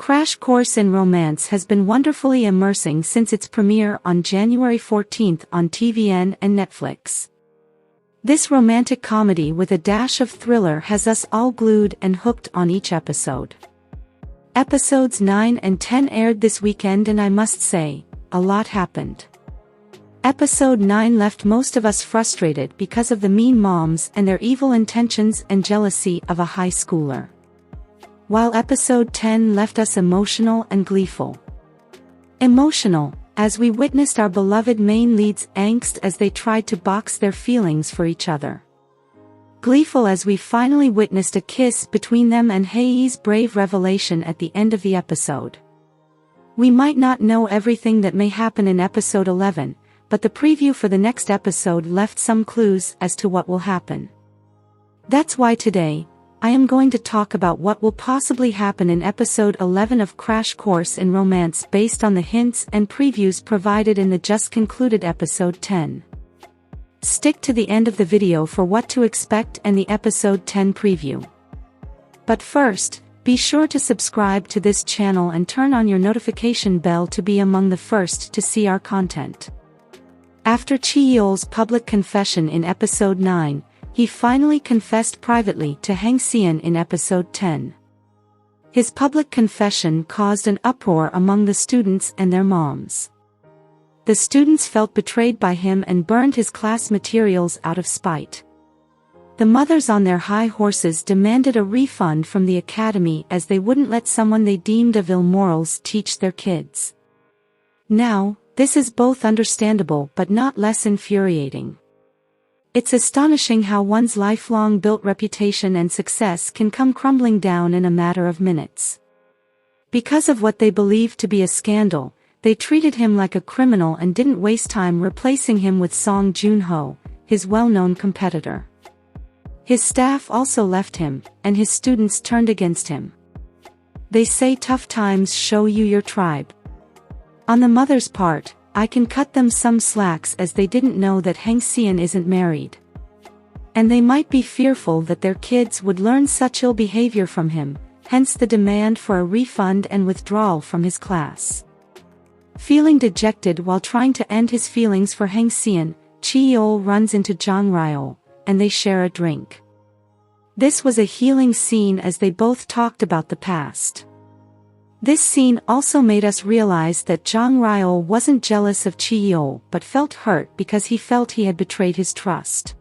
Crash Course in Romance has been wonderfully immersing since its premiere on January 14 on TVN and Netflix. This romantic comedy with a dash of thriller has us all glued and hooked on each episode. Episodes 9 and 10 aired this weekend and I must say, a lot happened. Episode 9 left most of us frustrated because of the mean moms and their evil intentions and jealousy of a high schooler. While episode 10 left us emotional and gleeful. Emotional, as we witnessed our beloved main leads' angst as they tried to box their feelings for each other. Gleeful as we finally witnessed a kiss between them and Hae-Yi's brave revelation at the end of the episode. We might not know everything that may happen in episode 11, but the preview for the next episode left some clues as to what will happen. That's why today, I am going to talk about what will possibly happen in episode 11 of Crash Course in Romance based on the hints and previews provided in the just concluded episode 10. Stick to the end of the video for what to expect and the episode 10 preview. But first, be sure to subscribe to this channel and turn on your notification bell to be among the first to see our content. After Chi-Yeol's public confession in episode 9, he finally confessed privately to haeng-seon in episode 10. His public confession caused an uproar among the students and their moms. The students felt betrayed by him and burned his class materials out of spite. The mothers on their high horses demanded a refund from the academy as they wouldn't let someone they deemed of ill morals teach their kids. Now, this is both understandable but not less infuriating. It's astonishing how one's lifelong built reputation and success can come crumbling down in a matter of minutes. Because of what they believed to be a scandal, they treated him like a criminal and didn't waste time replacing him with Song Joon-ho, his well-known competitor. His staff also left him, and his students turned against him. They say tough times show you your tribe. On the mother's part, I can cut them some slacks as they didn't know that haeng-seon isn't married. And they might be fearful that their kids would learn such ill behavior from him, hence the demand for a refund and withdrawal from his class. Feeling dejected while trying to end his feelings for haeng-seon, Chi-Yeol runs into Chi-Yeol, and they share a drink. This was a healing scene as they both talked about the past. This scene also made us realize that Chi-Yeol wasn't jealous of Chi-Yeol but felt hurt because he felt he had betrayed his trust.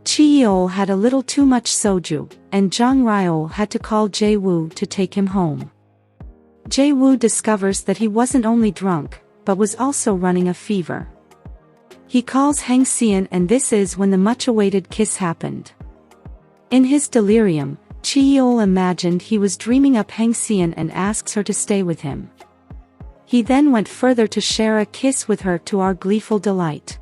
Chi-Yeol had a little too much soju, and Chi-Yeol had to call Jae-woo to take him home. Jae-woo discovers that he wasn't only drunk, but was also running a fever. He calls haeng-seon and this is when the much-awaited kiss happened. In his delirium, Chi-Yeol imagined he was dreaming up haeng-seon and asks her to stay with him. He then went further to share a kiss with her to our gleeful delight.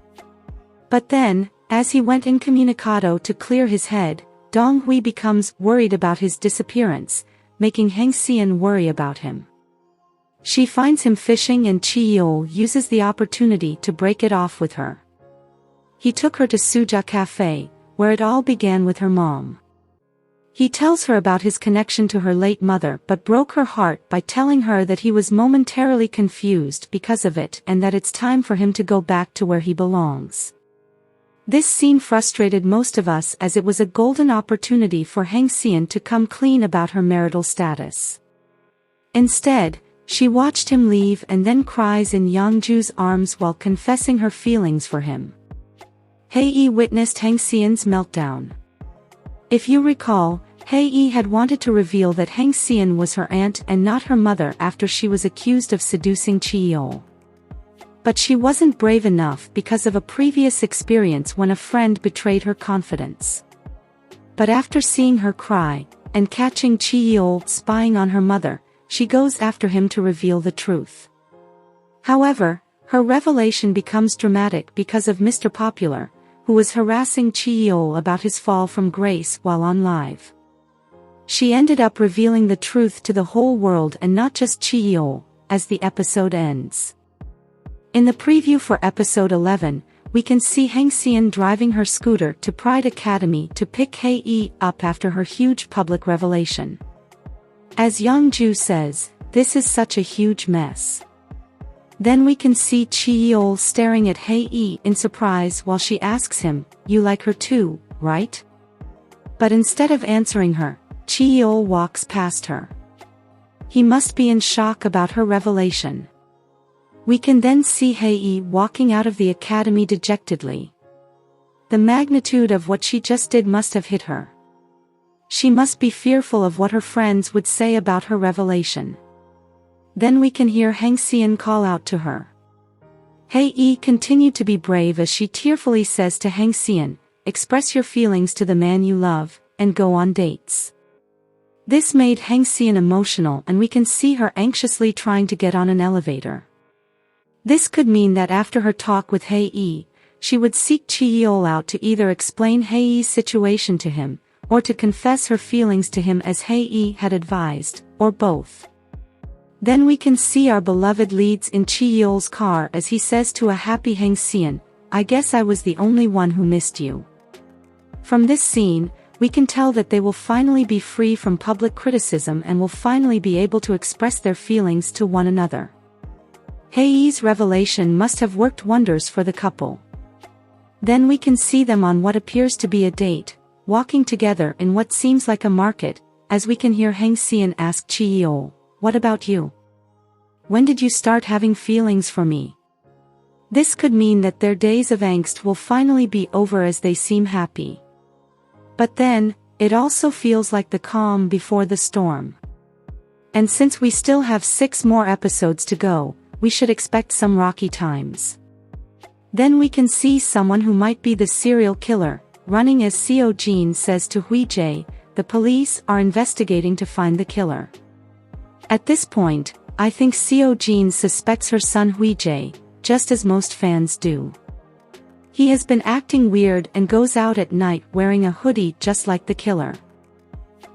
But then, as he went incommunicado to clear his head, Dong-hui becomes worried about his disappearance, making haeng-seon worry about him. She finds him fishing and Chi-Yeol uses the opportunity to break it off with her. He took her to Suja Cafe, where it all began with her mom. He tells her about his connection to her late mother but broke her heart by telling her that he was momentarily confused because of it and that it's time for him to go back to where he belongs. This scene frustrated most of us as it was a golden opportunity for haeng-seon to come clean about her marital status. Instead, she watched him leave and then cries in Youngju's arms while confessing her feelings for him. Hae-Yi witnessed haeng-seon's meltdown. If you recall, Hae-Yi had wanted to reveal that haeng-seon was her aunt and not her mother after she was accused of seducing Chi-Yeol. But she wasn't brave enough because of a previous experience when a friend betrayed her confidence. But after seeing her cry, and catching Chi-Yeol spying on her mother, she goes after him to reveal the truth. However, her revelation becomes dramatic because of Mr. Popular, who was harassing Chi-Yeol about his fall from grace while on live. She ended up revealing the truth to the whole world and not just Chi-Yeol, as the episode ends. In the preview for episode 11, we can see haeng-seon driving her scooter to Pride Academy to pick Hae-Yi up after her huge public revelation. As Youngju says, this is such a huge mess. Then we can see Chi-Yeol staring at Hae-Yi in surprise while she asks him, "You like her too, right?" But instead of answering her, Chi-Yeol walks past her. He must be in shock about her revelation. We can then see Hae-Yi walking out of the academy dejectedly. The magnitude of what she just did must have hit her. She must be fearful of what her friends would say about her revelation. Then we can hear haeng-seon call out to her. Hae-Yi continued to be brave as she tearfully says to haeng-seon, "Express your feelings to the man you love, and go on dates." This made haeng-seon emotional, and we can see her anxiously trying to get on an elevator. This could mean that after her talk with Hae-Yi, she would seek Chi-Yeol out to either explain Hae-Yi's situation to him, or to confess her feelings to him as Hae-Yi had advised, or both. Then we can see our beloved leads in Chi-Yeol's car as he says to a happy haeng-seon, "I guess I was the only one who missed you." From this scene, we can tell that they will finally be free from public criticism and will finally be able to express their feelings to one another. Hae-Yi's revelation must have worked wonders for the couple. Then we can see them on what appears to be a date, walking together in what seems like a market, as we can hear haeng-seon ask Chi-Yeol, "What about you? When did you start having feelings for me?" This could mean that their days of angst will finally be over as they seem happy. But then, it also feels like the calm before the storm. And since we still have 6 more episodes to go, we should expect some rocky times. Then we can see someone who might be the serial killer, running as Seo-jin says to Hui-jae, "The police are investigating to find the killer." At this point, I think Seo-jin suspects her son Hui-jae, just as most fans do. He has been acting weird and goes out at night wearing a hoodie just like the killer.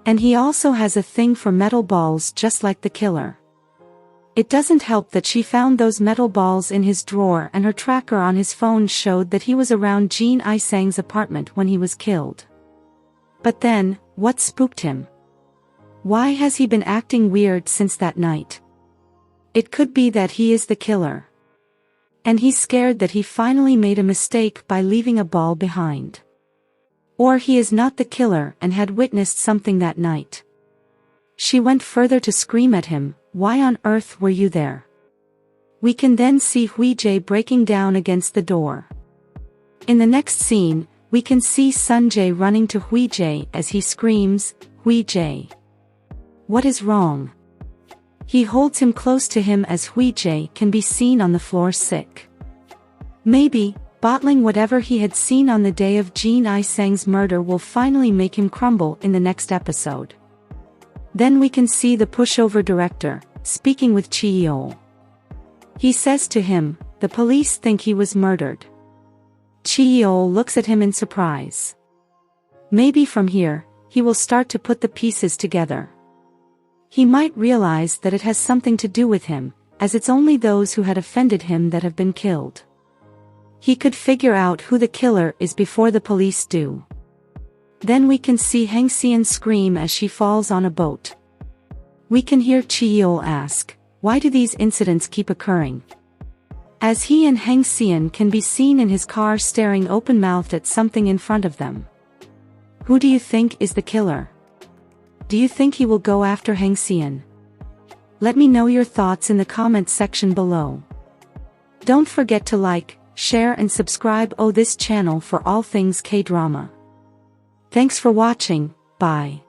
And he also has a thing for metal balls just like the killer. It doesn't help that she found those metal balls in his drawer, and her tracker on his phone showed that he was around Jin I-sang's apartment when he was killed. But then, what spooked him? Why has he been acting weird since that night? It could be that he is the killer. And he's scared that he finally made a mistake by leaving a ball behind. Or he is not the killer and had witnessed something that night. She went further to scream at him, "Why on earth were you there?" We can then see Hui-jae breaking down against the door. In the next scene, we can see Sun-jae running to Hui-jae as he screams, "Hui-jae! What is wrong?" He holds him close to him as Hui-jae can be seen on the floor sick. Maybe, bottling whatever he had seen on the day of Jin I-sang's murder will finally make him crumble in the next episode. Then we can see the pushover director, speaking with Chi-Yeol. He says to him, "The police think he was murdered." Chi-Yeol looks at him in surprise. Maybe from here, he will start to put the pieces together. He might realize that it has something to do with him, as it's only those who had offended him that have been killed. He could figure out who the killer is before the police do. Then we can see haeng-seon scream as she falls on a boat. We can hear Chi-Yeol ask, "Why do these incidents keep occurring?" As he and haeng-seon can be seen in his car staring open-mouthed at something in front of them. Who do you think is the killer? Do you think he will go after haeng-seon? Let me know your thoughts in the comments section below. Don't forget to like, share and subscribe this channel for all things K-drama. Thanks for watching, bye.